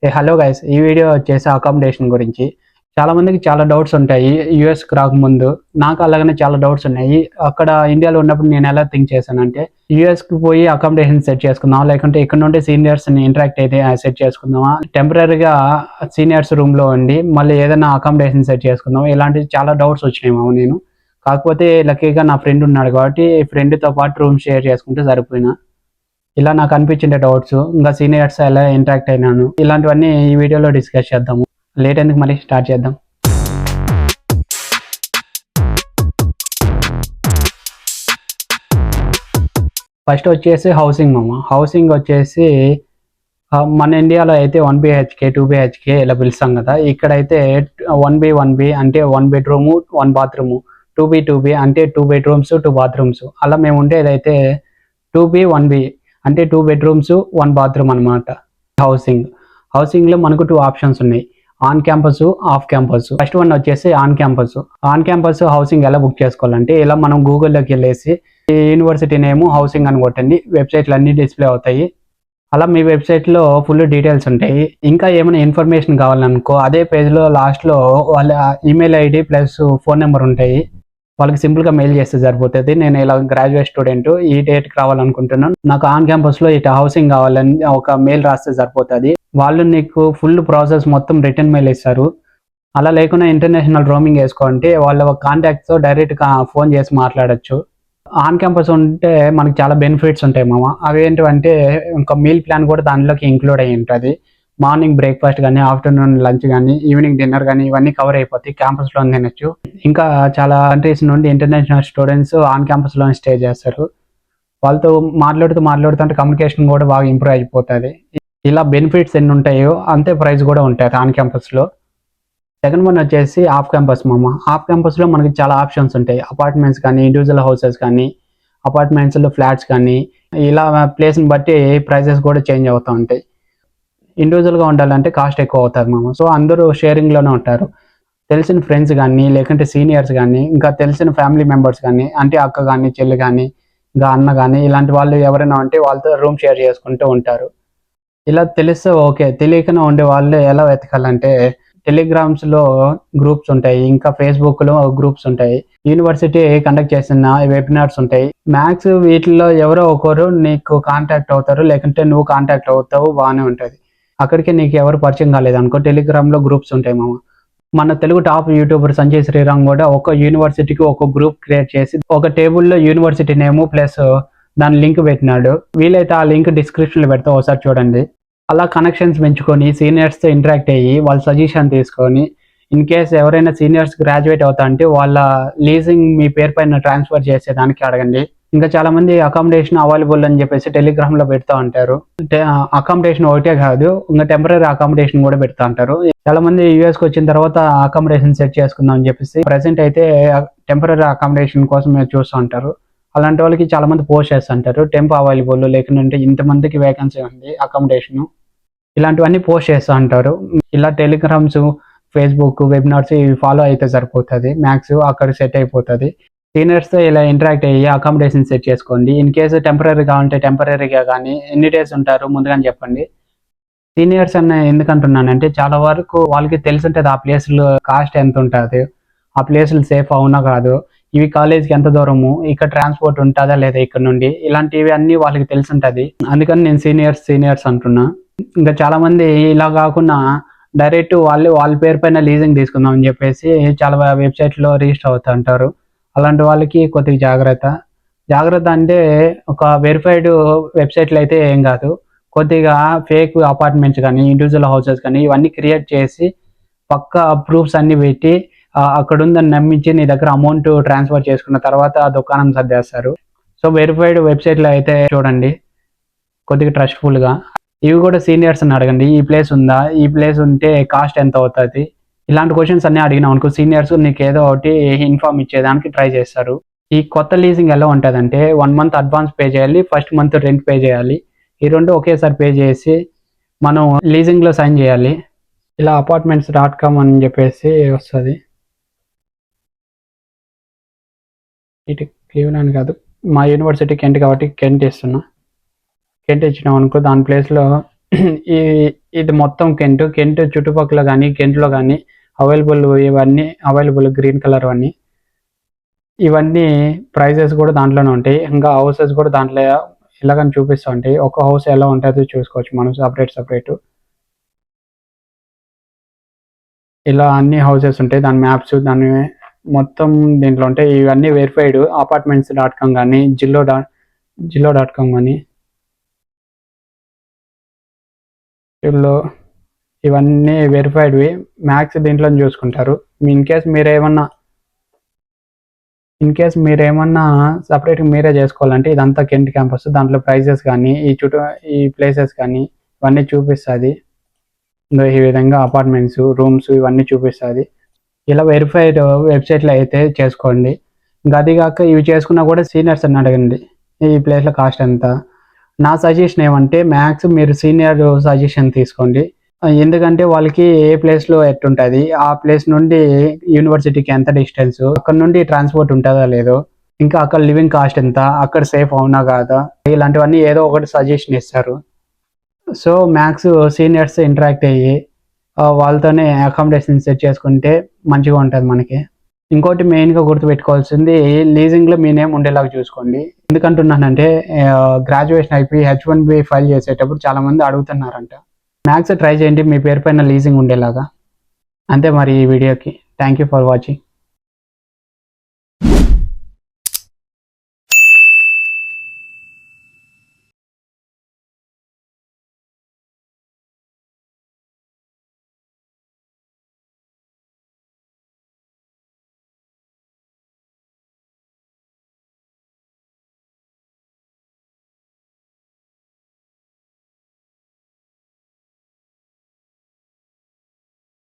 Hello guys, ఈ video వచ్చేసి accommodation గురించి. చాలా మందికి చాలా డౌట్స్ ఉంటాయి యూఎస్కి రాకముందు. నాకు అలాగనే చాలా డౌట్స్ ఉన్నాయి. అక్కడ ఇండియాలో ఉన్నప్పుడు నేను ఎలా థింక్ చేశానంటే, యూఎస్కి పోయి అకామిడేషన్ సెట్ చేసుకుందాం, లేకుంటే ఇక్కడ నుండి సీనియర్స్ని ఇంటరాక్ట్ అయితే సెట్ చేసుకుందామా, టెంపరీగా సీనియర్స్ రూమ్లో ఉండి మళ్ళీ ఏదైనా అకామిడేషన్ సెట్ చేసుకుందాం, ఇలాంటి చాలా డౌట్స్ వచ్చినాయి మామ. నేను కాకపోతే లక్కీగా నా ఫ్రెండ్ ఉన్నాడు కాబట్టి ఫ్రెండ్తో పాటు రూమ్ షేర్ చేసుకుంటే సరిపోయినా. ఇలా నాకు అనిపించిన డౌట్స్, ఇంకా సీనియర్స్ ఎలా ఇంటరాక్ట్ అయినాను, ఇలాంటివన్నీ ఈ వీడియోలో డిస్కస్ చేద్దాము. లేట్ ఎందుకు, మరి స్టార్ట్ చేద్దాం. ఫస్ట్ వచ్చేసి హౌసింగ్ మామ. హౌసింగ్ వచ్చేసి మన ఇండియాలో అయితే 1 BHK 2 BHK ఇలా పిలుస్తాం కదా. ఇక్కడైతే 1B అంటే 1 బెడ్రూము 1 బాత్రూము, 2B అంటే 2 బెడ్రూమ్స్ 2 బాత్రూమ్స్. అలా మేము ఉండేదైతే 2B అంటే 2 బెడ్రూమ్స్ 1 బాత్రూమ్ అనమాట. హౌసింగ్లో మనకు 2 ఆప్షన్స్ ఉన్నాయి, on campus, off campus. First one వచ్చేసి on campus. On campus housing ఎలా బుక్ చేసుకోవాలంటే, ఇలా మనం గూగుల్లోకి వెళ్ళేసి యూనివర్సిటీ నేమ్ హౌసింగ్ అని కొట్టండి, వెబ్సైట్లు అన్ని డిస్ప్లే అవుతాయి. అలా మీ వెబ్సైట్లో ఫుల్ డీటెయిల్స్ ఉంటాయి. ఇంకా ఏమైనా ఇన్ఫర్మేషన్ కావాలనుకో, అదే పేజ్లో లాస్ట్లో వాళ్ళ email ID plus phone number ఉంటాయి. వాళ్ళకి సింపుల్గా మెయిల్ చేస్తే సరిపోతుంది. నేను ఇలా గ్రాడ్యుయేట్ స్టూడెంట్, ఈ డేట్కి రావాలనుకుంటున్నాను, నాకు ఆన్ క్యాంపస్లో ఇటు హౌసింగ్ కావాలని ఒక మెయిల్ రాస్తే సరిపోతుంది. వాళ్ళు నీకు ఫుల్ ప్రాసెస్ మొత్తం రిటర్న్ మెయిల్ ఇస్తారు. అలా లేకుండా ఇంటర్నేషనల్ రోమింగ్ వేసుకోంటే వాళ్ళ కాంటాక్ట్తో డైరెక్ట్గా ఫోన్ చేసి మాట్లాడచ్చు. ఆన్ క్యాంపస్ ఉంటే మనకి చాలా బెనిఫిట్స్ ఉంటాయి మామ. అవి ఏంటంటే, ఇంకా మీల్ ప్లాన్ కూడా దానిలోకి ఇంక్లూడ్ అయ్యి ఉంటుంది. మార్నింగ్ బ్రేక్ఫాస్ట్ కానీ, ఆఫ్టర్నూన్ లంచ్ కానీ, ఈవినింగ్ డిన్నర్ కానీ, ఇవన్నీ కవర్ అయిపోతాయి, క్యాంపస్లో తినచ్చు. ఇంకా చాలా కంట్రీస్ నుండి ఇంటర్నేషనల్ స్టూడెంట్స్ ఆన్ క్యాంపస్లో స్టే చేస్తారు. వాళ్ళతో మాట్లాడుతుంటే కమ్యూనికేషన్ కూడా బాగా ఇంప్రూవ్ అయిపోతుంది. ఇలా బెనిఫిట్స్ ఎన్ని ఉంటాయో అంతే ప్రైస్ కూడా ఉంటుంది ఆన్ క్యాంపస్లో. సెకండ్ వన్ వచ్చేసి ఆఫ్ క్యాంపస్ మామ. ఆఫ్ క్యాంపస్లో మనకి చాలా ఆప్షన్స్ ఉంటాయి. అపార్ట్మెంట్స్ కానీ, ఇండివిజువల్ హౌసెస్ కానీ, అపార్ట్మెంట్స్లో ఫ్లాట్స్ కానీ, ఇలా ప్లేస్ని బట్టి ప్రైజెస్ కూడా చేంజ్ అవుతూ ఉంటాయి. ఇండివిజువల్గా ఉండాలంటే కాస్ట్ ఎక్కువ అవుతుంది మామ. సో అందరూ షేరింగ్లోనే ఉంటారు. తెలిసిన ఫ్రెండ్స్ కానీ, లేకుంటే సీనియర్స్ కానీ, ఇంకా తెలిసిన ఫ్యామిలీ మెంబర్స్ కానీ, అంటే అక్క కానీ, చెల్లి కానీ, ఇంకా అన్న కానీ, ఇలాంటి వాళ్ళు ఎవరైనా ఉంటే వాళ్ళతో రూమ్ షేర్ చేసుకుంటూ ఉంటారు. ఇలా తెలిస్తే ఓకే. తెలియకనే ఉండే వాళ్ళు ఎలా వెతకాలంటే, టెలిగ్రామ్స్లో గ్రూప్స్ ఉంటాయి, ఇంకా ఫేస్బుక్లో గ్రూప్స్ ఉంటాయి, యూనివర్సిటీ కండక్ట్ చేసిన వెబినార్స్ ఉంటాయి. మ్యాథ్స్ వీటిల్లో ఎవరో ఒకరు నీకు కాంటాక్ట్ అవుతారు, లేకుంటే నువ్వు కాంటాక్ట్ అవుతావు, బాగానే ఉంటుంది. అక్కడికి నీకు ఎవరు పరిచయం కాలేదనుకో, టెలిగ్రామ్లో గ్రూప్స్ ఉంటాయి మామ. మన తెలుగు టాప్ యూట్యూబర్ సంజయ్ శ్రీరామ్ కూడా ఒక యూనివర్సిటీకి ఒక గ్రూప్ క్రియేట్ చేసి ఒక టేబుల్లో యూనివర్సిటీ నేము ప్లస్ దాని లింక్ పెట్టినాడు. వీలైతే ఆ లింక్ డిస్క్రిప్షన్లో పెడతా, ఒకసారి చూడండి. అలా కనెక్షన్స్ పెంచుకొని సీనియర్స్తో ఇంటరాక్ట్ అయ్యి వాళ్ళ సజెషన్ తీసుకొని, ఇన్ కేస్ ఎవరైనా సీనియర్స్ గ్రాడ్యుయేట్ అవుతా అంటే వాళ్ళ లీజింగ్ మీ పేరు పైన ట్రాన్స్ఫర్ చేసేదానికి అడగండి. ఇంకా చాలా మంది అకామిడేషన్ అవైలబుల్ అని చెప్పేసి టెలిగ్రామ్లో పెడతా ఉంటారు. అకామిడేషన్ ఒకటే కాదు, ఇంకా టెంపరీ అకామిడేషన్ కూడా పెడతా ఉంటారు. చాలా మంది యూఎస్కి వచ్చిన తర్వాత అకామిడేషన్ సెట్ చేసుకుందాం అని చెప్పేసి ప్రెసెంట్ అయితే టెంపరీ అకామిడేషన్ కోసం చూస్తూ ఉంటారు. అలాంటి వాళ్ళకి చాలా మంది పోస్ట్ చేస్తుంటారు, టెంప్ అవైలబుల్, లేకుంటే ఇంతమందికి వేకెన్సీ ఉంది అకామిడేషన్, ఇలాంటివన్నీ పోస్ట్ చేస్తూ ఉంటారు. ఇలా టెలిగ్రామ్స్, ఫేస్బుక్, వెబినార్స్ ఇవి ఫాలో అయితే సరిపోతుంది, మ్యాథ్స్ అక్కడ సెట్ అయిపోతుంది. సీనియర్స్తో ఇలా ఇంటరాక్ట్ అయ్యి అకామిడేషన్ సెట్ చేసుకోండి. ఇన్ కేసు టెంపరీ కావాలంటే టెంపరీగా కానీ, ఎన్ని డేస్ ఉంటారు ముందుగానే చెప్పండి. సీనియర్స్ అన్న ఎందుకంటున్నానంటే, చాలా వరకు వాళ్ళకి తెలిసి ఉంటుంది ఆ ప్లేస్లో కాస్ట్ ఎంత ఉంటుంది, ఆ ప్లేసులు సేఫ్ అవునా కాదు, ఇవి కాలేజ్కి ఎంత దూరము, ఇక్కడ ట్రాన్స్పోర్ట్ ఉంటుందా లేదా ఇక్కడ నుండి, ఇలాంటివి అన్నీ వాళ్ళకి తెలిసి ఉంటుంది. అందుకని నేను సీనియర్స్ అంటున్నా. ఇంకా చాలా మంది ఇలా కాకుండా డైరెక్ట్ వాళ్ళ పేరు పైన లీజింగ్ తీసుకుందాం అని చెప్పేసి చాలా వెబ్సైట్లో రిజిస్టర్ అవుతూ ఉంటారు. అలాంటి వాళ్ళకి కొద్దిగా జాగ్రత్త అంటే, ఒక వెరిఫైడ్ వెబ్సైట్లు అయితే ఏం కాదు, కొద్దిగా ఫేక్ అపార్ట్మెంట్స్ కానీ, ఇండివిజువల్ హౌసెస్ కానీ, ఇవన్నీ క్రియేట్ చేసి పక్కా ప్రూఫ్స్ అన్ని పెట్టి అక్కడ ఉందని నమ్మించి నీ దగ్గర అమౌంట్ ట్రాన్స్ఫర్ చేసుకున్న తర్వాత ఆ దుకాణం సర్దేస్తారు. సో వెరిఫైడ్ వెబ్సైట్లో అయితే చూడండి, కొద్దిగా ట్రస్ట్ఫుల్గా. ఇవి కూడా సీనియర్స్ని అడగండి, ఈ ప్లేస్ ఉందా, ఈ ప్లేస్ ఉంటే కాస్ట్ ఎంత అవుతుంది, ఇలాంటి క్వశ్చన్స్ అన్నీ అడిగినాం అనుకో, సీనియర్స్ నీకు ఏదో ఒకటి ఇన్ఫార్మ్ ఇచ్చేదానికి ట్రై చేస్తారు. ఈ కొత్త లీజింగ్ ఎలా ఉంటుందంటే, 1 month అడ్వాన్స్ పే చేయాలి, ఫస్ట్ మంత్ రెంట్ పే చేయాలి. ఈ రెండు ఒకేసారి పే చేసి మనం లీజింగ్లో సైన్ చేయాలి. ఇలా apartments.com అని చెప్పేసి వస్తుంది. ఇటు క్లీవ్లాండ్ కాదు, మా యూనివర్సిటీ కెంట్ కాబట్టి కెంట్ ఇస్తున్నా. కెంట్ ఇచ్చినాం అనుకో, దాని ప్లేస్లో ఈ ఇది మొత్తం కెంట్ చుట్టుపక్కల కానీ కెంట్లో కానీ ఇవన్నీ అవైలబుల్ గ్రీన్ కలర్ అన్నీ ఇవన్నీ ప్రైజెస్ కూడా దాంట్లోనే ఉంటాయి. ఇంకా హౌసెస్ కూడా దాంట్లో ఇలాగని చూపిస్తూ ఉంటాయి. ఒక హౌస్ ఎలా ఉంటుందో చూసుకోవచ్చు మనం సపరేట్ ఇలా అన్ని హౌసెస్ ఉంటాయి. దాని మ్యాప్స్ దాని మొత్తం దీంట్లో ఉంటాయి. ఇవన్నీ వెరిఫైడ్ apartments.com కానీ జిల్లో.com కానీ వీళ్ళు ఇవన్నీ వెరిఫైడ్వి మ్యాక్స్ దీంట్లో చూసుకుంటారు. ఇన్ కేస్ మీరేమన్నా సపరేట్గా మీరే చేసుకోవాలంటే ఇదంతా కెంట్ క్యాంపస్. దాంట్లో ప్రైజెస్ కానీ ఈ ప్లేసెస్ కానీ ఇవన్నీ చూపిస్తుంది. ఈ విధంగా అపార్ట్మెంట్స్ రూమ్స్ ఇవన్నీ చూపిస్తుంది. ఇలా వెరిఫైడ్ వెబ్సైట్లో అయితే చేసుకోండి. ఇంకా అది కాక ఇవి చేసుకున్నా కూడా సీనియర్స్ అని అడగండి ఈ ప్లేస్లో కాస్ట్ ఎంత. నా సజెషన్ ఏమంటే మ్యాక్స్ మీరు సీనియర్ సజెషన్ తీసుకోండి. ఎందుకంటే వాళ్ళకి ఏ ప్లేస్లో ఎట్టుంటుంది, ఆ ప్లేస్ నుండి యూనివర్సిటీకి ఎంత డిస్టెన్స్, అక్కడ నుండి ట్రాన్స్పోర్ట్ ఉంటుందా లేదో, ఇంకా అక్కడ లివింగ్ కాస్ట్ ఎంత, అక్కడ సేఫ్ అవునా కాదా, ఇలాంటివన్నీ ఏదో ఒకటి సజెషన్ ఇస్తారు. సో మ్యాక్స్ సీనియర్స్ ఇంటరాక్ట్ అయ్యి వాళ్ళతోనే అకామిడేషన్ సెట్ చేసుకుంటే మంచిగా ఉంటుంది మనకి. ఇంకోటి మెయిన్గా గుర్తుపెట్టుకోవాల్సింది లీజింగ్లో మీ నేమ్ ఉండేలాగా చూసుకోండి. ఎందుకంటున్నానంటే గ్రాడ్యుయేషన్ అయిపోయి H1B ఫైల్ చేసేటప్పుడు చాలామంది అడుగుతున్నారంట. మ్యాక్స్ ట్రై చేయండి మీ పేరు పైన లీజింగ్ ఉండేలాగా. అంతే మరి ఈ వీడియోకి. Thank you for watching.